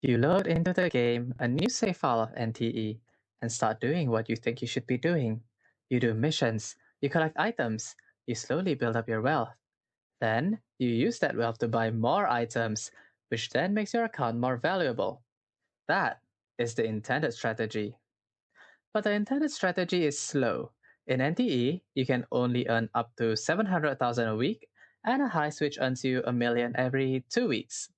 You load into the game a new save file of NTE and start doing what you think you should be doing. You do missions, you collect items, you slowly build up your wealth. Then, you use that wealth to buy more items, which then makes your account more valuable. That is the intended strategy. But the intended strategy is slow. In NTE, you can only earn up to 700,000 a week, and a high switch earns you a million every 2 weeks.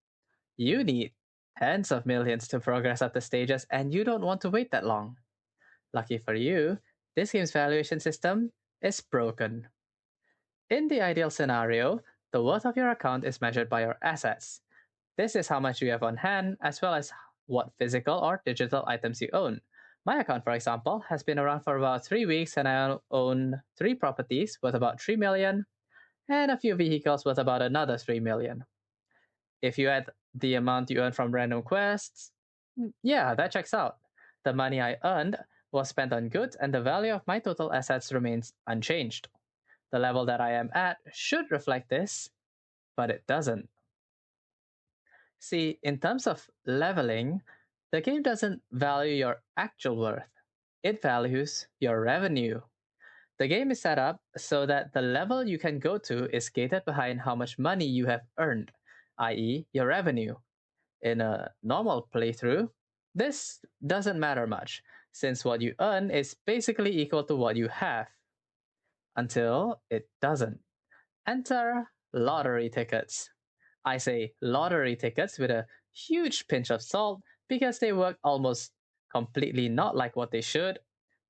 You need tens of millions to progress up the stages, and you don't want to wait that long. Lucky for you, this game's valuation system is broken. In the ideal scenario, the worth of your account is measured by your assets. This is how much you have on hand, as well as what physical or digital items you own. My account, for example, has been around for about 3 weeks, and I own 3 properties worth about 3 million, and a few vehicles worth about another 3 million. If you add the amount you earn from random quests, yeah, that checks out. The money I earned was spent on goods, and the value of my total assets remains unchanged. The level that I am at should reflect this, but it doesn't. See, in terms of leveling, the game doesn't value your actual worth, it values your revenue. The game is set up so that the level you can go to is gated behind how much money you have earned, i.e., your revenue. In a normal playthrough, this doesn't matter much, since what you earn is basically equal to what you have. Until it doesn't. Enter lottery tickets. I say lottery tickets with a huge pinch of salt because they work almost completely not like what they should.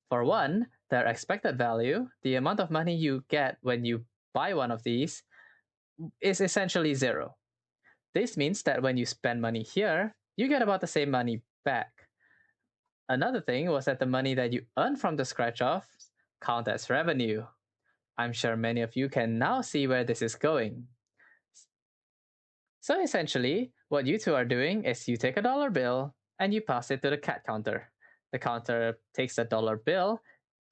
For one, their expected value, the amount of money you get when you buy one of these, is essentially zero. This means that when you spend money here, you get about the same money back. Another thing was that the money that you earn from the scratch-offs count as revenue. I'm sure many of you can now see where this is going. So essentially, what you two are doing is you take a dollar bill and you pass it to the cat counter. The counter takes the dollar bill,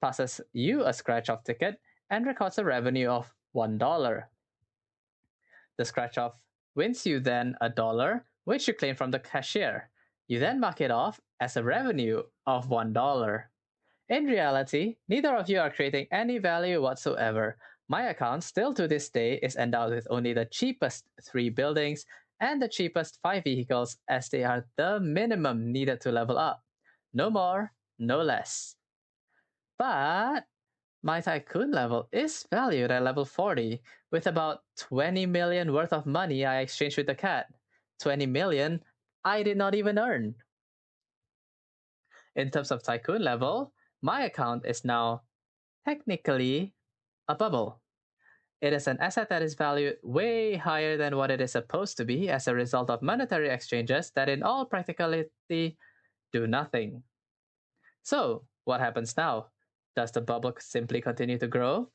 passes you a scratch-off ticket, and records a revenue of $1. The scratch-off wins you then a dollar, which you claim from the cashier. You then mark it off as a revenue of $1. In reality, neither of you are creating any value whatsoever. My account still to this day is endowed with only the cheapest 3 buildings and the cheapest 5 vehicles, as they are the minimum needed to level up. No more, no less. But my tycoon level is valued at level 40, with about 20 million worth of money I exchanged with the cat. 20 million I did not even earn. In terms of tycoon level, my account is now technically a bubble. It is an asset that is valued way higher than what it is supposed to be as a result of monetary exchanges that in all practicality do nothing. So, what happens now? Does the bubble simply continue to grow?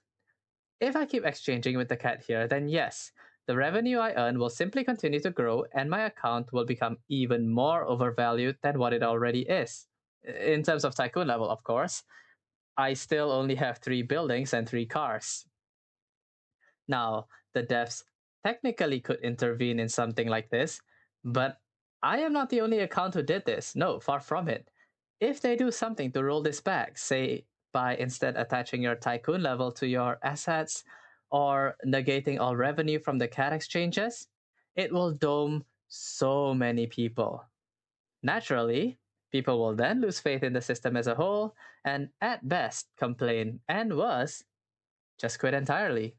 If I keep exchanging with the cat here, then yes, the revenue I earn will simply continue to grow and my account will become even more overvalued than what it already is. In terms of tycoon level, of course, I still only have 3 buildings and 3 cars. Now, the devs technically could intervene in something like this, but I am not the only account who did this. No, far from it. If they do something to roll this back, say by instead attaching your tycoon level to your assets or negating all revenue from the cat exchanges, it will dome so many people. Naturally, people will then lose faith in the system as a whole and at best complain, and worse, just quit entirely.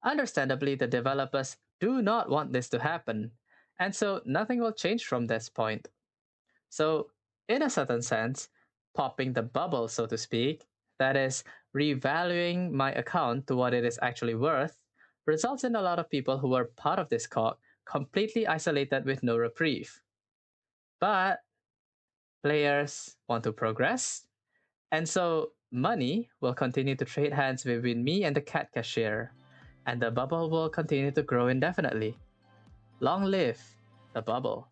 Understandably, the developers do not want this to happen, and so nothing will change from this point. So, in a certain sense, popping the bubble, so to speak, that is, revaluing my account to what it is actually worth, results in a lot of people who were part of this cog completely isolated with no reprieve. But players want to progress, and so money will continue to trade hands between me and the cat cashier, and the bubble will continue to grow indefinitely. Long live the bubble.